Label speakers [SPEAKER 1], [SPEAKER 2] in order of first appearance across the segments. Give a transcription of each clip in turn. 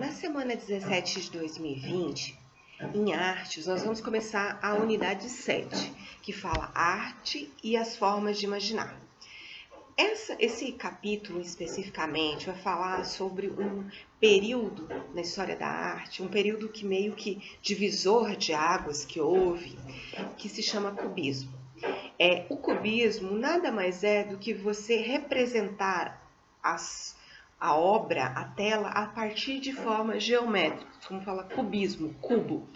[SPEAKER 1] na semana 17 de 2020, em artes, nós vamos começar a unidade 7, que fala arte e as formas de imaginar. Esse capítulo especificamente vai falar sobre um período na história da arte, um período que meio que divisor de águas que houve, que se chama cubismo. O cubismo nada mais é do que você representar a obra, a tela, a partir de formas geométricas, como fala cubismo, cubo.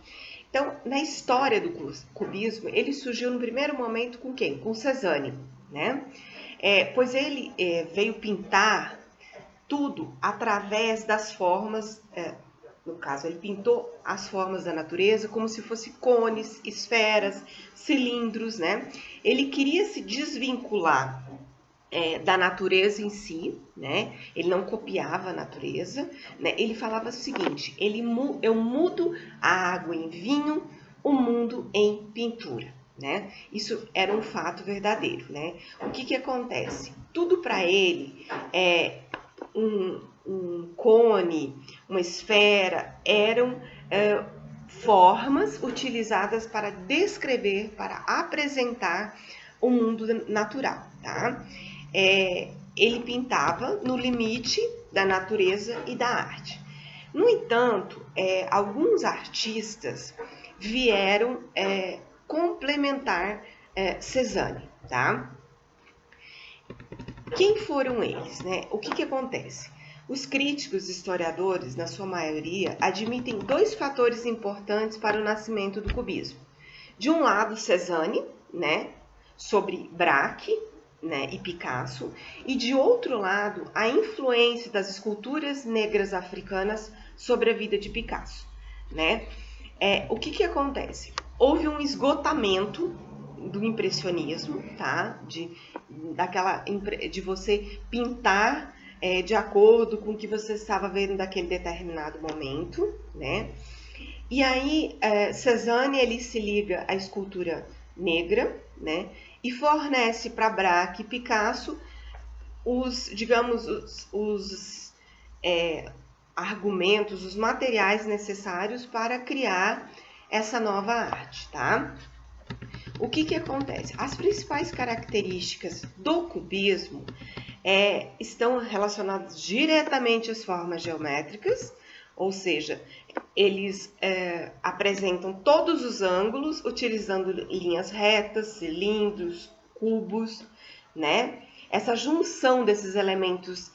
[SPEAKER 1] Então, na história do cubismo, ele surgiu no primeiro momento com quem? Com Cézanne, né? Pois ele veio pintar tudo através das formas, no caso, ele pintou as formas da natureza como se fossem cones, esferas, cilindros, né? Ele queria se desvincular da natureza em si, né? Ele não copiava a natureza, né? Ele falava o seguinte: eu mudo a água em vinho, o mundo em pintura, né? Isso era um fato verdadeiro, né? O que acontece? Tudo para ele é um cone, uma esfera, eram formas utilizadas para descrever, para apresentar o mundo natural, tá? Ele pintava no limite da natureza e da arte. No entanto, alguns artistas vieram complementar Cézanne, tá? Quem foram eles, né? O que acontece? Os críticos historiadores, na sua maioria, admitem dois fatores importantes para o nascimento do cubismo. De um lado, Cézanne, né, sobre Braque, né, e Picasso, e de outro lado, a influência das esculturas negras africanas sobre a vida de Picasso, né? O que acontece? Houve um esgotamento do impressionismo, tá? De você pintar de acordo com o que você estava vendo naquele determinado momento, né? E aí, Cézanne, ele se liga à escultura negra, né? E fornece para Braque e Picasso os argumentos, os materiais necessários para criar essa nova arte, tá? O que acontece? As principais características do cubismo estão relacionadas diretamente às formas geométricas, ou seja, eles apresentam todos os ângulos utilizando linhas retas, cilindros, cubos, né? Essa junção desses elementos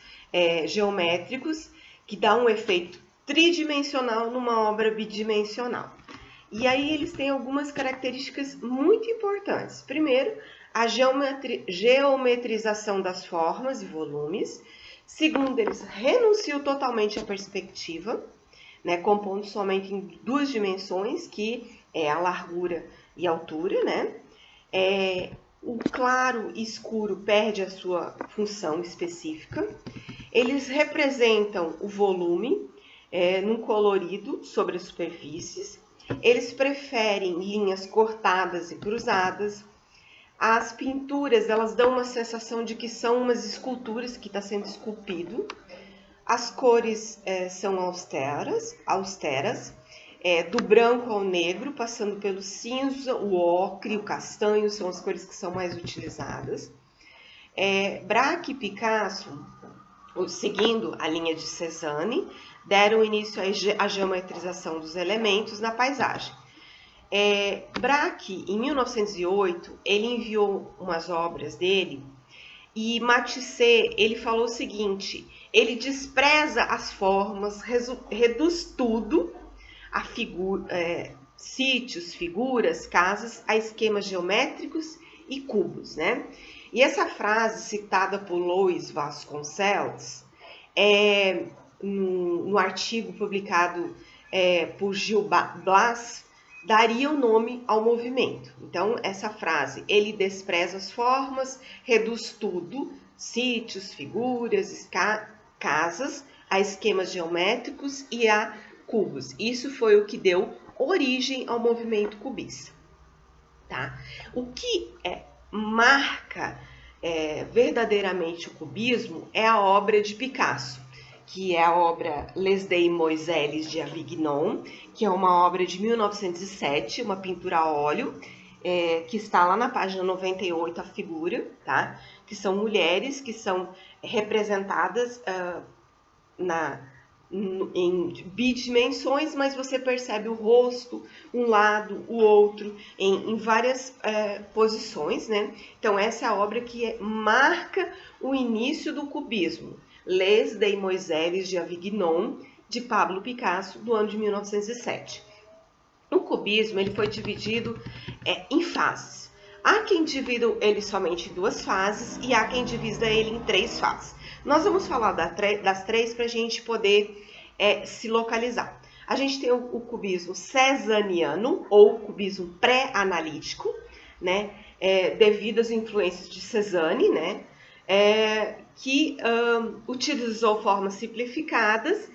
[SPEAKER 1] geométricos que dá um efeito tridimensional numa obra bidimensional. E aí eles têm algumas características muito importantes. Primeiro, a geometrização das formas e volumes. Segundo, eles renunciam totalmente à perspectiva, né, compondo somente em duas dimensões, que é a largura e a altura, né? O claro e escuro perde a sua função específica. Eles representam o volume num colorido sobre as superfícies. Eles preferem linhas cortadas e cruzadas. As pinturas, elas dão uma sensação de que são umas esculturas que está sendo esculpido. As cores são austeras, do branco ao negro, passando pelo cinza, o ocre, o castanho, são as cores que são mais utilizadas. Braque e Picasso, seguindo a linha de Cézanne, deram início à geometrização dos elementos na paisagem. Braque, em 1908, ele enviou umas obras dele e Matisse, ele falou o seguinte: ele despreza as formas, reduz tudo a sítios, figuras, casas, a esquemas geométricos e cubos, né? E essa frase, citada por Luiz Vasconcelos, no artigo publicado por Gil Blas, daria o nome ao movimento. Então, essa frase, ele despreza as formas, reduz tudo, sítios, figuras, casas, a esquemas geométricos e a cubos. Isso foi o que deu origem ao movimento cubista, tá? O que marca verdadeiramente o cubismo é a obra de Picasso, que é a obra Les Demoiselles de Avignon, que é uma obra de 1907, uma pintura a óleo, que está lá na página 98 a figura, tá? Que são mulheres que são representadas em bidimensões, mas você percebe o rosto, um lado, o outro, em várias posições, né? Então essa é a obra que marca o início do cubismo, Les Demoiselles de Avignon, de Pablo Picasso, do ano de 1907. O cubismo ele foi dividido em fases. Há quem divida ele somente em 2 fases e há quem divida ele em 3 fases. Nós vamos falar das 3 para a gente poder se localizar. A gente tem o cubismo cezanniano ou cubismo pré-analítico, né? Devido às influências de Cézanne, né? Que utilizou formas simplificadas,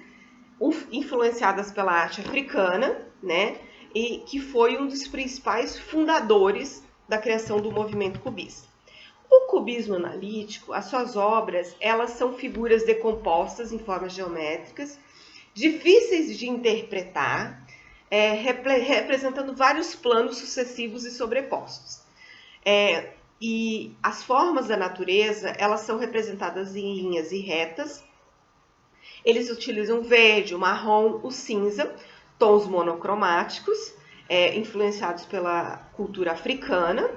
[SPEAKER 1] influenciadas pela arte africana, né? E que foi um dos principais fundadores da criação do movimento cubista. O cubismo analítico, as suas obras, elas são figuras decompostas em formas geométricas, difíceis de interpretar, representando vários planos sucessivos e sobrepostos. E as formas da natureza, elas são representadas em linhas e retas. Eles utilizam o verde, o marrom, o cinza, tons monocromáticos, influenciados pela cultura africana,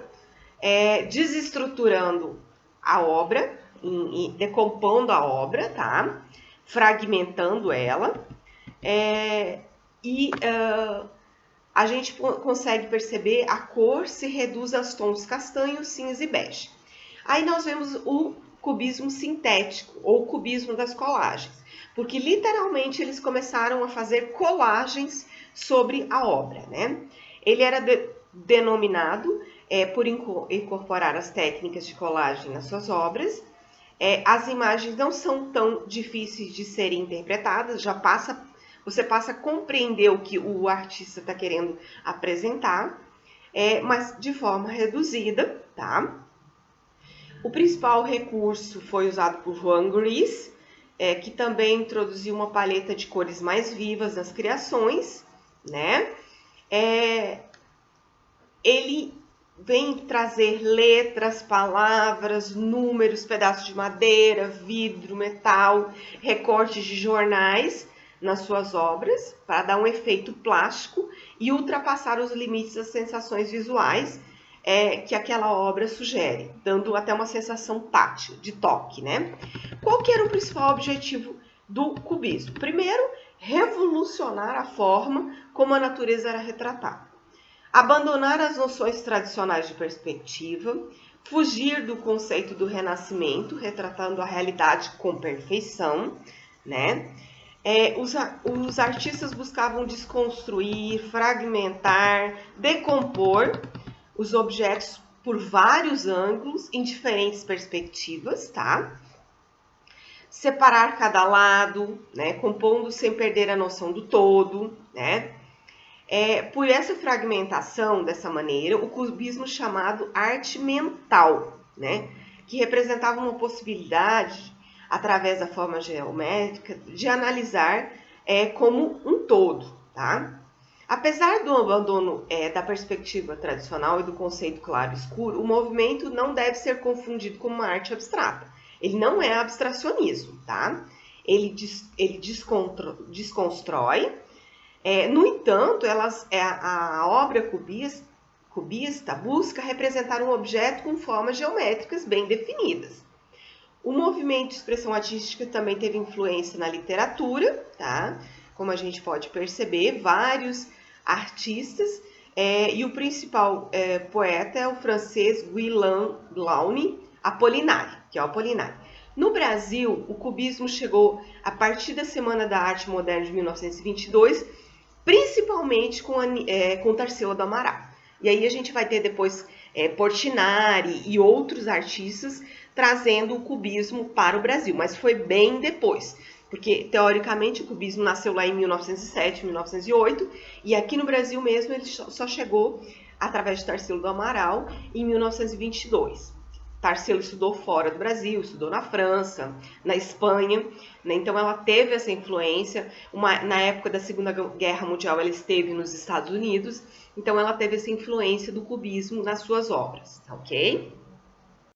[SPEAKER 1] desestruturando a obra, decompondo a obra, tá? Fragmentando ela, a gente consegue perceber a cor se reduz aos tons castanho, cinza e bege. Aí nós vemos o cubismo sintético, ou cubismo das colagens, porque literalmente eles começaram a fazer colagens sobre a obra, né? Ele era denominado por incorporar as técnicas de colagem nas suas obras. As imagens não são tão difíceis de serem interpretadas, você passa a compreender o que o artista está querendo apresentar, mas de forma reduzida, tá? O principal recurso foi usado por Juan Gris, que também introduziu uma paleta de cores mais vivas nas criações, né? Ele vem trazer letras, palavras, números, pedaços de madeira, vidro, metal, recortes de jornais nas suas obras, para dar um efeito plástico e ultrapassar os limites das sensações visuais que aquela obra sugere, dando até uma sensação tátil, de toque, né? Qual que era o principal objetivo do cubismo? Primeiro, revolucionar a forma como a natureza era retratada. Abandonar as noções tradicionais de perspectiva, fugir do conceito do renascimento, retratando a realidade com perfeição, né? Os artistas buscavam desconstruir, fragmentar, decompor os objetos por vários ângulos, em diferentes perspectivas, tá? Separar cada lado, né? Compondo sem perder a noção do todo, né? Por essa fragmentação, dessa maneira, o cubismo chamado arte mental, né? Que representava uma possibilidade, através da forma geométrica, de analisar como um todo, tá? Apesar do abandono da perspectiva tradicional e do conceito claro-escuro, o movimento não deve ser confundido com uma arte abstrata. Ele não é abstracionismo, tá? Ele desconstrói. No entanto, a obra cubista busca representar um objeto com formas geométricas bem definidas. O movimento de expressão artística também teve influência na literatura, tá? Como a gente pode perceber, vários artistas, e o principal poeta é o francês Guillaume Apollinaire, que é o Apollinaire. No Brasil, o cubismo chegou a partir da Semana da Arte Moderna de 1922, principalmente com Tarsila do Amaral. E aí a gente vai ter depois Portinari e outros artistas trazendo o cubismo para o Brasil, mas foi bem depois, porque teoricamente o cubismo nasceu lá em 1907, 1908, e aqui no Brasil mesmo ele só chegou através de Tarsila do Amaral em 1922. Tarsila estudou fora do Brasil, estudou na França, na Espanha, né? Então ela teve essa influência. Na época da Segunda Guerra Mundial ela esteve nos Estados Unidos, então ela teve essa influência do cubismo nas suas obras, ok?